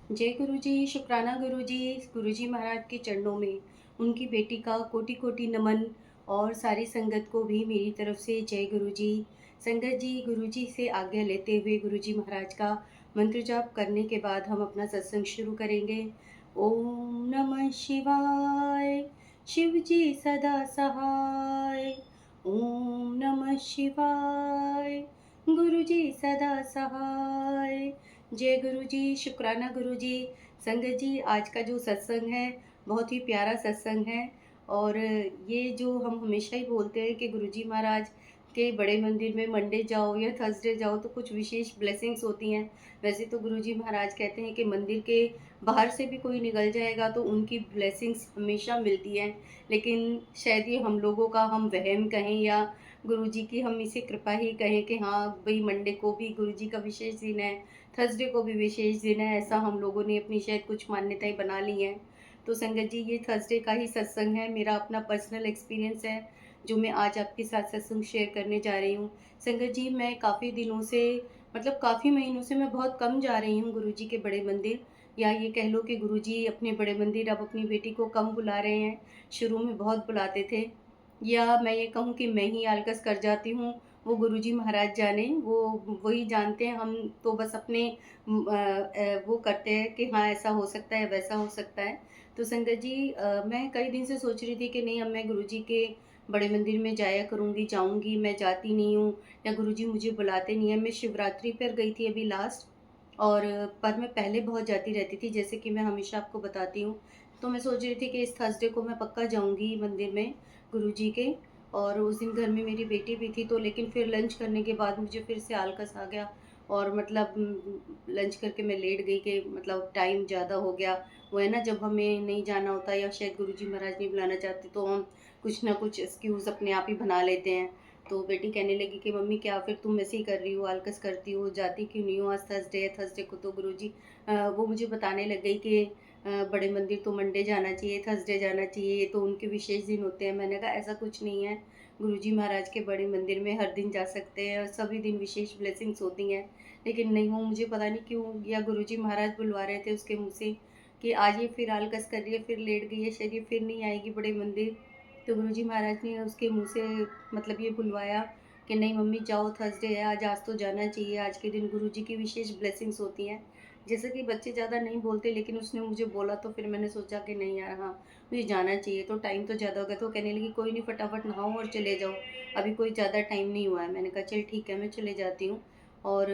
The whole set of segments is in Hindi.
जय गुरु जी, शुक्राना गुरु जी महाराज के चरणों में उनकी बेटी का कोटि कोटि नमन और सारी संगत को भी मेरी तरफ से जय गुरु जी। संगत जी, गुरु जी से आज्ञा लेते हुए गुरु जी महाराज का मंत्र जाप करने के बाद हम अपना सत्संग शुरू करेंगे। ओम नमः शिवाय, शिव जी सदा सहाय। ओम नमः शिवाय, गुरु जी सदा सहाय। जय गुरु जी, शुक्राना गुरु जी। संगत जी, आज का जो सत्संग है बहुत ही प्यारा सत्संग है। और ये जो हम हमेशा ही बोलते हैं कि गुरु जी महाराज के बड़े मंदिर में मंडे जाओ या थर्सडे जाओ तो कुछ विशेष ब्लेसिंग्स होती हैं। वैसे तो गुरु जी महाराज कहते हैं कि मंदिर के बाहर से भी कोई निकल जाएगा तो उनकी ब्लेसिंग्स हमेशा मिलती हैं। लेकिन शायद ये हम लोगों का हम वहम कहें या गुरु जी की हम इसे कृपा ही कहें कि हाँ भाई, मंडे को भी गुरु जी का विशेष दिन है, थर्सडे को भी विशेष दिन है। ऐसा हम लोगों ने अपनी शायद कुछ मान्यताएं बना ली हैं। तो संगत जी, ये थर्सडे का ही सत्संग है, मेरा अपना पर्सनल एक्सपीरियंस है जो मैं आज आपके साथ सत्संग शेयर करने जा रही हूँ। संगत जी, मैं काफ़ी दिनों से मतलब काफ़ी महीनों से मैं बहुत कम जा रही हूँ गुरु जी के बड़े मंदिर, या ये कह लो कि गुरु जी अपने बड़े मंदिर अब अपनी बेटी को कम बुला रहे हैं। शुरू में बहुत बुलाते थे, या मैं ये कहूँ कि मैं ही आलकस कर जाती हूँ। वो गुरुजी महाराज जाने, वो वही जानते हैं। हम तो बस अपने वो करते हैं कि हाँ ऐसा हो सकता है, वैसा हो सकता है। तो संगत जी, मैं कई दिन से सोच रही थी कि नहीं, अब मैं गुरुजी के बड़े मंदिर में जाया करूँगी, जाऊँगी। मैं जाती नहीं हूँ या गुरुजी मुझे बुलाते नहीं हैं। मैं शिवरात्रि पर गई थी अभी लास्ट, और पर मैं पहले बहुत जाती रहती थी, जैसे कि मैं हमेशा आपको बताती हूँ। तो मैं सोच रही थी कि इस थर्सडे को मैं पक्का जाऊँगी मंदिर में गुरुजी के। और उस दिन घर में मेरी बेटी भी थी, तो लेकिन फिर लंच करने के बाद मुझे फिर से आलस आ गया, और मतलब लंच करके मैं लेट गई कि मतलब टाइम ज़्यादा हो गया। वो है ना, जब हमें नहीं जाना होता या शायद गुरुजी महाराज नहीं बुलाना चाहते तो हम कुछ ना कुछ एक्सक्यूज़ अपने आप ही बना लेते हैं। तो बेटी कहने लगी कि मम्मी, क्या फिर तुम ऐसे ही कर रही हो, आलकस करती हो, जाती क्यों नहीं हो? आज थर्सडे है, थर्सडे को तो गुरुजी वो मुझे बताने लग गई कि बड़े मंदिर तो मंडे जाना चाहिए, थर्सडे जाना चाहिए, ये तो उनके विशेष दिन होते हैं। मैंने कहा ऐसा कुछ नहीं है, गुरुजी महाराज के बड़े मंदिर में हर दिन जा सकते हैं और सभी दिन विशेष ब्लेसिंग्स होती हैं। लेकिन नहीं, वो मुझे पता नहीं क्यों, या गुरुजी महाराज बुलवा रहे थे उसके मुँह से कि आज ये फिर आलकस कर रही है, फिर लेट गई है, शायद ये फिर नहीं आएगी बड़े मंदिर। तो गुरुजी महाराज ने उसके मुँह से मतलब ये बुलवाया कि नहीं मम्मी जाओ, थर्सडे है आज, आज तो जाना चाहिए, आज के दिन गुरुजी की विशेष ब्लेसिंग्स होती हैं। जैसे कि बच्चे ज़्यादा नहीं बोलते, लेकिन उसने मुझे बोला तो फिर मैंने सोचा कि नहीं यार, हाँ मुझे जाना चाहिए। तो टाइम तो ज़्यादा हो गया, तो कहने लगी कोई नहीं, फटाफट नहाओ और चले जाओ, अभी कोई ज़्यादा टाइम नहीं हुआ है। मैंने कहा चल ठीक है, मैं चले जाती हूँ। और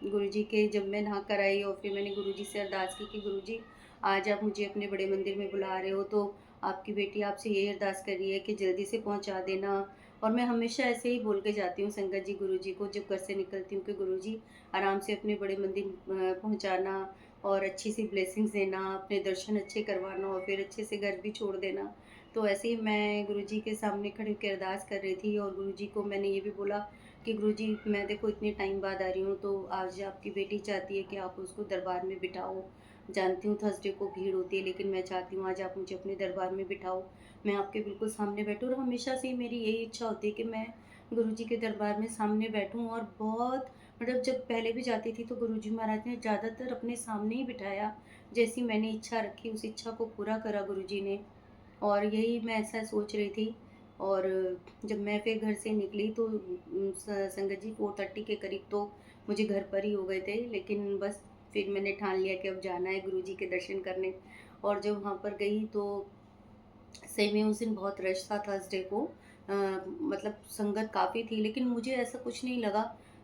गुरुजी के जब मैं नहा कर आई और फिर मैंने गुरुजी से अरदास की कि गुरुजी, आज आप मुझे अपने बड़े मंदिर में बुला रहे हो तो आपकी बेटी आपसे ये अरदास कर रही है कि जल्दी से पहुंचा देना। और मैं हमेशा ऐसे ही बोल के जाती हूँ संगत जी गुरुजी को, जब घर से निकलती हूँ कि गुरुजी आराम से अपने बड़े मंदिर पहुंचाना और अच्छी सी ब्लेसिंग्स देना, अपने दर्शन अच्छे करवाना और फिर अच्छे से घर भी छोड़ देना। तो ऐसे ही मैं गुरुजी के सामने खड़ी होकर अरदास कर रही थी, और गुरुजी को मैंने ये भी बोला कि गुरुजी, मैं देखो इतने टाइम बाद आ रही हूँ, तो आज आपकी बेटी चाहती है कि आप उसको दरबार में बिठाओ। जानती हूँ थर्सडे को भीड़ होती है, लेकिन मैं चाहती हूँ आज आप मुझे अपने दरबार में बिठाओ, मैं आपके बिल्कुल सामने बैठूँ। और हमेशा से ही मेरी यही इच्छा होती है कि मैं गुरुजी के दरबार में सामने बैठूँ। और बहुत मतलब जब पहले भी जाती थी तो गुरुजी महाराज ने ज़्यादातर अपने सामने ही बिठाया। जैसी मैंने इच्छा रखी उस इच्छा को पूरा करा गुरुजी ने, और यही मैं ऐसा सोच रही थी। और जब मैं फिर घर से निकली तो संगत जी 4:30 के करीब तो मुझे घर पर ही हो गए थे, लेकिन बस फिर मैंने ठान लिया कि अब जाना है गुरुजी के दर्शन करने। और जब वहाँ पर गई तो सही में उस दिन बहुत रश था थर्सडे को। मतलब संगत काफ़ी थी, लेकिन मुझे ऐसा कुछ नहीं लगा,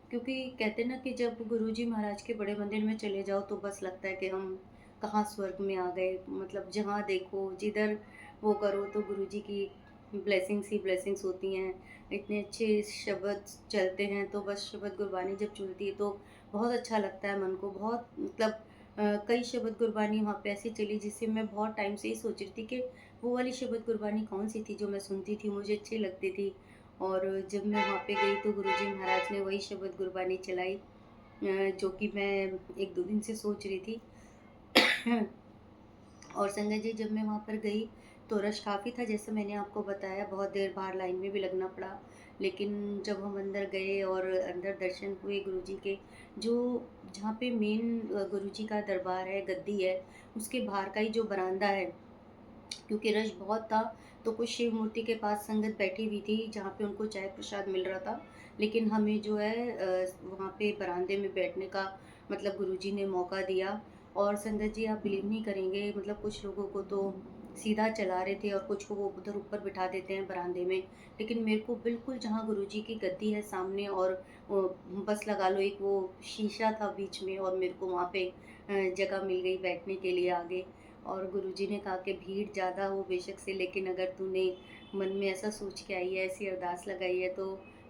क्योंकि कहते हैं ना कि जब गुरुजी महाराज के बड़े मंदिर में चले जाओ तो बस लगता है कि हम कहाँ स्वर्ग में आ गए। मतलब जहाँ देखो, जिधर वो करो तो गुरुजी की ब्लेसिंग्स ही ब्लेसिंग्स होती हैं। इतने अच्छे शब्द चलते हैं, तो बस शब्द गुरबानी जब चलती है तो बहुत अच्छा लगता है मन को। बहुत मतलब कई शब्द गुरबानी वहाँ पे ऐसी चली जिससे मैं बहुत टाइम से ही सोच रही थी कि वो वाली शब्द गुरबानी कौन-सी थी जो मैं सुनती थी, मुझे अच्छी लगती थी। और जब मैं वहाँ पे गई तो गुरुजी महाराज ने वही शब्द गुरबानी चलाई, जो कि मैं 1-2 दिन से सोच रही थी। और संगत जी, जब मैं वहाँ पर गई तो रश काफ़ी था, जैसे मैंने आपको बताया, बहुत देर बाहर लाइन में भी लगना पड़ा। लेकिन जब हम अंदर गए और अंदर दर्शन हुए गुरुजी के, जो जहाँ पे मेन गुरुजी का दरबार है, गद्दी है, उसके बाहर का ही जो बरामदा है, क्योंकि रश बहुत था, तो कुछ शिव मूर्ति के पास संगत बैठी हुई थी जहाँ पे उनको चाय प्रसाद मिल रहा था। लेकिन हमें जो है वहाँ पे बरामदे में बैठने का मतलब गुरुजी ने मौका दिया। और संगत जी, आप बिलीव नहीं करेंगे, मतलब कुछ लोगों को तो सीधा चला रहे थे और कुछ को वो उधर ऊपर बिठा देते हैं बरामदे में। लेकिन मेरे को बिल्कुल जहाँ गुरुजी की गद्दी है सामने, और वो बस लगा लो एक वो शीशा था बीच में, और मेरे को वहाँ पे जगह मिल गई बैठने के लिए आगे। और गुरुजी ने कहा कि भीड़ ज़्यादा हो बेशक से, लेकिन अगर तूने मन में ऐसा सोच के आई है, ऐसी अरदास लगाई है, तो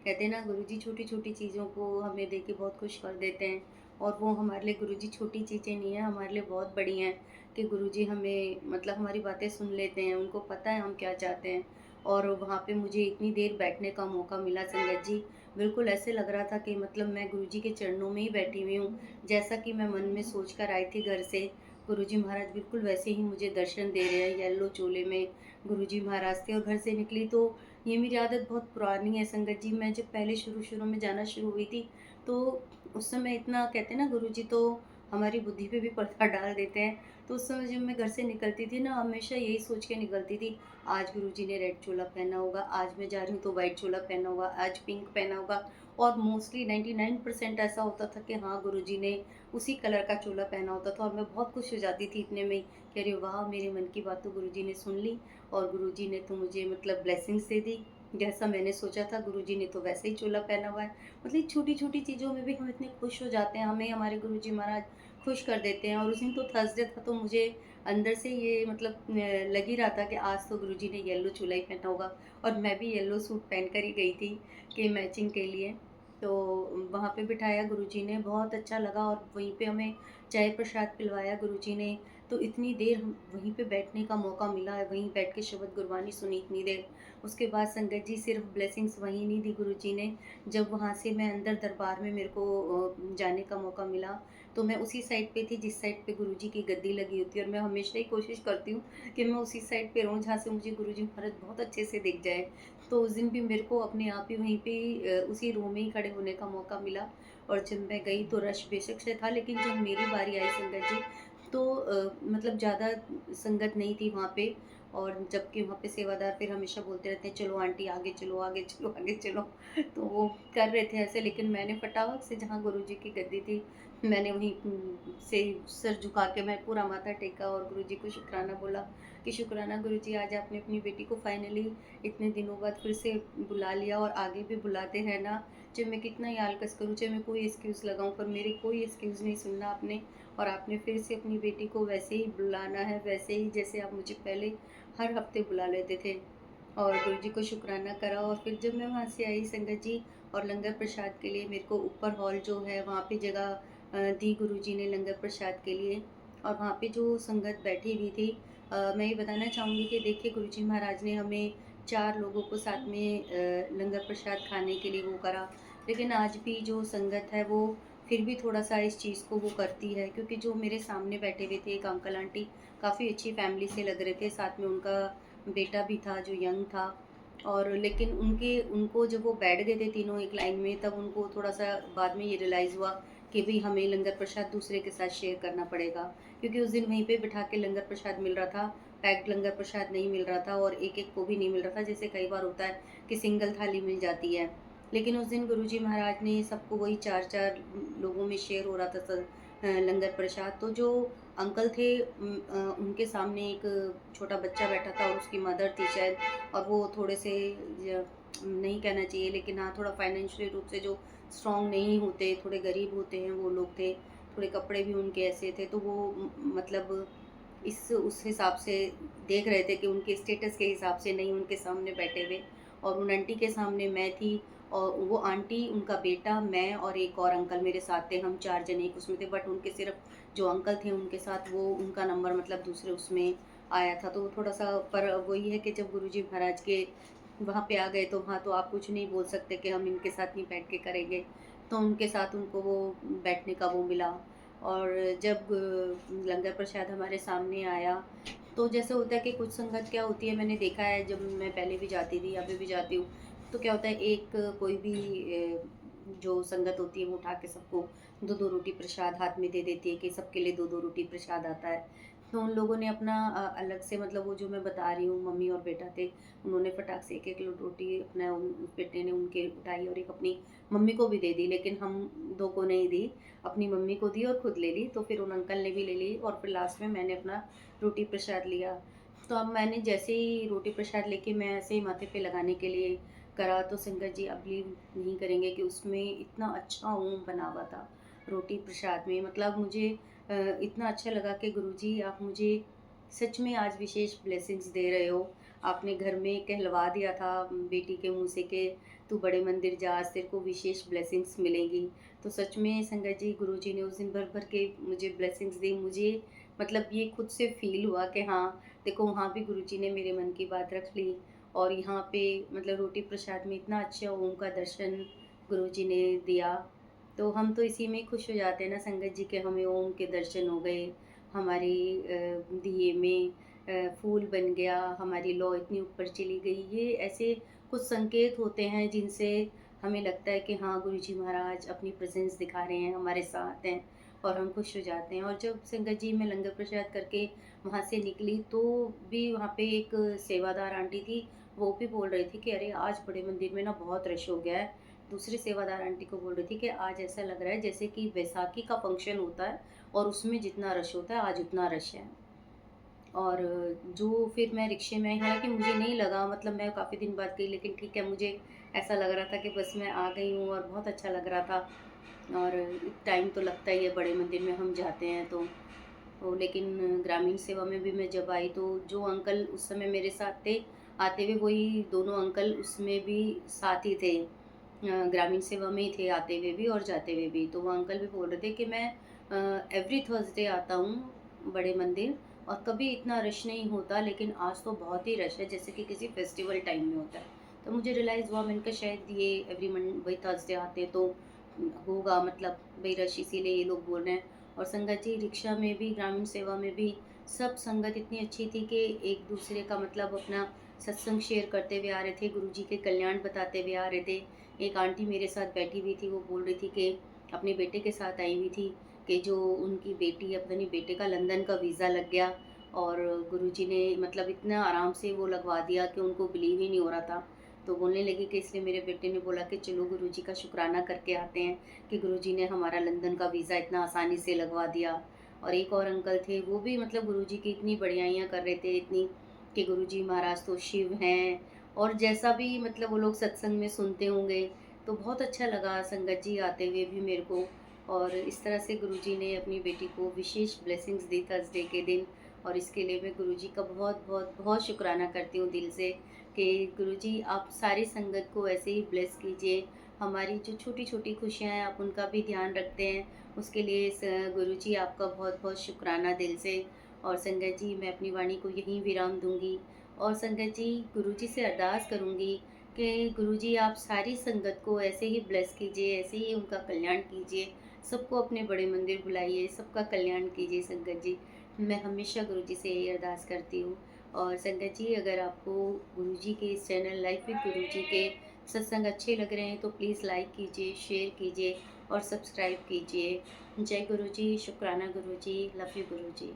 कहते हैं ना, गुरुजी छोटी-छोटी चीज़ों को हमें दे के बहुत खुश कर देते हैं। और वो हमारे लिए गुरुजी छोटी चीज़ें नहीं हैं, हमारे लिए बहुत बड़ी हैं कि गुरुजी हमें मतलब हमारी बातें सुन लेते हैं, उनको पता है हम क्या चाहते हैं। और वहाँ पे मुझे इतनी देर बैठने का मौका मिला संगत जी, बिल्कुल ऐसे लग रहा था कि मतलब मैं गुरुजी के चरणों में ही बैठी हुई हूँ, जैसा कि मैं मन में सोच कर आई थी घर से। गुरुजी महाराज बिल्कुल वैसे ही मुझे दर्शन दे रहे हैं, येलो चोले में गुरुजी महाराज थे। और घर से निकली तो ये मेरी आदत बहुत पुरानी है संगत जी, मैं जब पहले शुरू-शुरू में जाना शुरू हुई थी, तो उस समय इतना कहते हैं ना, गुरुजी तो हमारी बुद्धि पे भी पर्दा डाल देते हैं। तो उस समय जब मैं घर से निकलती थी ना, हमेशा यही सोच के निकलती थी, आज गुरुजी ने रेड चोला पहना होगा, आज मैं जा रही हूँ तो व्हाइट चोला पहना होगा, आज पिंक पहना होगा। और मोस्टली 99% ऐसा होता था कि हाँ, गुरुजी ने उसी कलर का चोला पहना होता था, और मैं बहुत खुश हो जाती थी इतने में ही कि अरे वाह! मेरे मन की बात तो गुरुजी ने सुन ली, और गुरुजी ने तो मुझे मतलब ब्लेसिंग्स दे दी। जैसा मैंने सोचा था गुरुजी ने तो वैसे ही चोला पहना हुआ है। मतलब छोटी-छोटी चीज़ों में भी हम इतने खुश हो जाते हैं, हमें हमारे गुरुजी महाराज खुश कर देते हैं। और उस दिन तो थर्सडे था, तो मुझे अंदर से ये मतलब लग ही रहा था कि आज तो गुरुजी ने येलो चोला ही पहना होगा, और मैं भी येलो सूट पहन कर ही गई थी कि मैचिंग के लिए। तो वहाँ पे बिठाया गुरुजी ने, बहुत अच्छा लगा, और वहीं पे हमें चाय प्रसाद पिलवाया गुरुजी ने। तो इतनी देर हम वहीं पे बैठने का मौका मिला है, वहीं बैठ के शबद गुरबानी सुनी इतनी देर। उसके बाद संगत जी, सिर्फ ब्लेसिंग्स वहीं नहीं दी गुरुजी ने, जब वहाँ से मैं अंदर दरबार में मेरे को जाने का मौका मिला, तो मैं उसी साइड पे थी जिस साइड पे गुरुजी की गद्दी लगी होती है, और मैं हमेशा ही कोशिश करती हूँ कि मैं उसी साइड पे रहूँ जहाँ से मुझे गुरुजी महाराज बहुत अच्छे से दिख जाए। तो उस दिन भी मेरे को अपने आप ही वहीं पे उसी रो में ही खड़े होने का मौका मिला। और जब मैं गई तो रश बेशक से था, लेकिन जब मेरी बारी आई संगत जी, तो मतलब ज़्यादा संगत नहीं थी वहाँ पे। और जबकि वहाँ पे सेवादार फिर हमेशा बोलते रहते हैं, चलो आंटी आगे चलो, आगे चलो, आगे चलो। तो वो कर रहे थे ऐसे, लेकिन मैंने फटाक से जहाँ गुरुजी की गद्दी थी, मैंने वहीं से सर झुका के मैं पूरा माथा टेका और गुरुजी को शुक्राना बोला कि शुक्राना गुरुजी, आज आपने अपनी बेटी को फाइनली इतने दिनों बाद फिर से बुला लिया, और आगे भी बुलाते रहना। चाहे मैं कितना ही आलकस करूँ, चाहे मैं कोई एक्सक्यूज़ लगाऊँ, पर मेरी कोई एक्सक्यूज़ नहीं सुनना आपने। और आपने फिर से अपनी बेटी को वैसे ही बुलाना है, वैसे ही जैसे आप मुझे पहले हर हफ्ते बुला लेते थे। और गुरुजी को शुक्राना करा, और फिर जब मैं वहाँ से आई संगत जी, और लंगर प्रसाद के लिए मेरे को ऊपर हॉल जो है वहाँ पे जगह दी गुरुजी ने लंगर प्रसाद के लिए। और वहाँ पे जो संगत बैठी हुई थी, मैं ये बताना चाहूँगी कि देखिए, गुरुजी महाराज ने हमें 4 लोगों को साथ में लंगर प्रसाद खाने के लिए वो करा। लेकिन आज भी जो संगत है वो फिर भी थोड़ा-सा इस चीज़ को वो करती है, क्योंकि जो मेरे सामने बैठे हुए थे एक अंकल आंटी, काफ़ी अच्छी फैमिली से लग रहे थे, साथ में उनका बेटा भी था जो यंग था। और लेकिन उनको जब वो बैठ गए थे तीनों एक लाइन में, तब उनको थोड़ा-सा बाद में ये रियलाइज़ हुआ कि भई हमें लंगर प्रसाद दूसरे के साथ शेयर करना पड़ेगा। क्योंकि उस दिन वहीं पे बिठा के लंगर प्रसाद मिल रहा था, पैक्ड लंगर प्रसाद नहीं मिल रहा था, और एक-एक को भी नहीं मिल रहा था, जैसे कई बार होता है कि सिंगल थाली मिल जाती है। लेकिन उस दिन गुरुजी महाराज ने सबको वही 4-4 लोगों में शेयर हो रहा था लंगर प्रसाद। तो जो अंकल थे, उनके सामने एक छोटा बच्चा बैठा था, और उसकी मदर थी शायद, और वो थोड़े से नहीं कहना चाहिए, लेकिन हाँ, थोड़ा फाइनेंशियली रूप से जो स्ट्रॉन्ग नहीं होते, थोड़े गरीब होते हैं, वो लोग थे। थोड़े कपड़े भी उनके ऐसे थे, तो वो मतलब इस उस हिसाब से देख रहे थे कि उनके स्टेटस के हिसाब से नहीं उनके सामने बैठे हुए। और उन आंटी के सामने मैं थी, और वो आंटी, उनका बेटा, मैं और एक और अंकल मेरे साथ थे, हम 4 जने एक उसमें थे। बट उनके सिर्फ जो अंकल थे उनके साथ, वो उनका नंबर मतलब दूसरे उसमें आया था। तो थोड़ा-सा पर वही है कि जब गुरुजी महाराज के वहाँ पे आ गए, तो वहाँ तो आप कुछ नहीं बोल सकते कि हम इनके साथ नहीं बैठ के करेंगे। तो उनके साथ उनको वो बैठने का वो मिला। और जब लंगर प्रसाद हमारे सामने आया, तो जैसे होता है कि कुछ संगत क्या होती है, मैंने देखा है जब मैं पहले भी जाती थी, अभी भी जाती हूँ, तो क्या होता है, एक कोई भी जो संगत होती है वो उठा के सबको 2-2 रोटी प्रसाद हाथ में दे देती है कि सबके लिए 2-2 रोटी प्रसाद आता है। तो उन लोगों ने अपना अलग से, मतलब वो जो मैं बता रही हूँ मम्मी और बेटा थे, उन्होंने फटाक से 1-1 रोटी अपना उस बेटे ने उनके उठाई और एक अपनी मम्मी को भी दे दी, लेकिन हम 2 को नहीं दी, अपनी मम्मी को दी और खुद ले ली। तो फिर उन अंकल ने भी ले ली और फिर लास्ट में मैंने अपना रोटी प्रसाद लिया। तो अब मैंने जैसे ही रोटी प्रसाद लेके मैं ऐसे ही माथे पे लगाने के लिए करा, तो संगत जी आप बिलीव नहीं करेंगे कि उसमें इतना अच्छा ओम बना हुआ था रोटी प्रसाद में। मतलब मुझे इतना अच्छा लगा कि गुरुजी आप मुझे सच में आज विशेष ब्लेसिंग्स दे रहे हो। आपने घर में कहलवा दिया था बेटी के मुँह से कि तू बड़े मंदिर जा, आज तेरे को विशेष ब्लेसिंग्स मिलेंगी। तो सच में संगत जी गुरुजी ने उस दिन भर-भर के मुझे ब्लेसिंग्स दी। मुझे मतलब ये खुद से फ़ील हुआ कि हाँ, देखो वहाँ भी गुरुजी ने मेरे मन की बात रख ली और यहाँ पे मतलब रोटी प्रसाद में इतना अच्छा ओम का दर्शन गुरुजी ने दिया। तो हम तो इसी में खुश हो जाते हैं ना संगत जी के, हमें ओम के दर्शन हो गए, हमारी दिए में फूल बन गया, हमारी लौ इतनी ऊपर चली गई। ये ऐसे कुछ संकेत होते हैं जिनसे हमें लगता है कि हाँ, गुरुजी महाराज अपनी प्रेज़ेंस दिखा रहे हैं, हमारे साथ हैं और हम खुश हो जाते हैं। और जब संगत जी मैं लंगर प्रसाद करके वहाँ से निकली तो भी वहाँ पे एक सेवादार आंटी थी, वो भी बोल रही थी कि अरे आज बड़े मंदिर में ना बहुत रश हो गया है। दूसरी सेवादार आंटी को बोल रही थी कि आज ऐसा लग रहा है जैसे कि बैसाखी का फंक्शन होता है और उसमें जितना रश होता है आज उतना रश है। और जो फिर मैं रिक्शे में आई, हालाँकि मुझे नहीं लगा, मतलब मैं काफ़ी दिन बाद गई, लेकिन ठीक है मुझे ऐसा लग रहा था कि बस मैं आ गई हूँ और बहुत अच्छा लग रहा था। और टाइम तो लगता ही है बड़े मंदिर में हम जाते हैं तो लेकिन ग्रामीण सेवा में भी मैं जब आई तो जो अंकल उस समय मेरे साथ थे, आते हुए वही दोनों अंकल उसमें भी साथ ही थे। ग्रामीण सेवा में ही थे आते हुए भी और जाते हुए भी। तो वो अंकल भी बोल रहे थे कि मैं एवरी थर्सडे आता हूँ बड़े मंदिर और कभी इतना रश नहीं होता, लेकिन आज तो बहुत ही रश है जैसे कि किसी फेस्टिवल टाइम में होता है। तो मुझे रियलाइज़ हुआ, मैंने कहा शायद ये एवरी वही थर्सडे आते हैं तो होगा, मतलब भई रश इसीलिए ये लोग बोल रहे हैं। और संगत जी रिक्शा में भी, ग्रामीण सेवा में भी सब संगत इतनी अच्छी थी कि एक दूसरे का मतलब अपना सत्संग शेयर करते हुए आ रहे थे, गुरुजी के कल्याण बताते हुए आ रहे थे। एक आंटी मेरे साथ बैठी हुई थी, वो बोल रही थी कि अपने बेटे के साथ आई हुई थी कि जो उनकी बेटी, अपने बेटे का लंदन का वीज़ा लग गया और गुरुजी ने मतलब इतना आराम से वो लगवा दिया कि उनको बिलीव ही नहीं हो रहा था। तो बोलने लगी कि इसलिए मेरे बेटे ने बोला कि चलो गुरुजी का शुक्राना करके आते हैं कि गुरुजी ने हमारा लंदन का वीज़ा इतना आसानी से लगवा दिया। और एक और अंकल थे, वो भी मतलब गुरुजी की इतनी बढ़ियाइयाँ कर रहे थे, इतनी कि गुरुजी महाराज तो शिव हैं और जैसा भी मतलब वो लोग सत्संग में सुनते होंगे, तो बहुत अच्छा लगा संगत जी आते हुए भी मेरे को। और इस तरह से गुरुजी ने अपनी बेटी को विशेष ब्लेसिंग्स दी थर्सडे के दिन। और इसके लिए मैं गुरुजी का बहुत बहुत बहुत शुक्राना करती हूँ दिल से कि गुरुजी आप सारी संगत को ऐसे ही ब्लेस कीजिए। हमारी जो छोटी-छोटी खुशियाँ हैं आप उनका भी ध्यान रखते हैं, उसके लिए गुरुजी आपका बहुत-बहुत शुक्राना दिल से। और संगत जी मैं अपनी वाणी को यहीं विराम दूँगी और संगत जी गुरुजी से अरदास करूँगी कि गुरुजी आप सारी संगत को ऐसे ही ब्लेस कीजिए, ऐसे ही उनका कल्याण कीजिए, सबको अपने बड़े मंदिर बुलाइए, सबका कल्याण कीजिए संगत जी। मैं हमेशा गुरुजी से यही अरदास करती हूँ। और संगत जी अगर आपको गुरुजी के इस चैनल लाइफ विद गुरुजी के सत्संग अच्छे लग रहे हैं तो प्लीज़ लाइक कीजिए, शेयर कीजिए और सब्सक्राइब कीजिए। जय गुरुजी, शुक्राना गुरुजी, लव यू गुरुजी।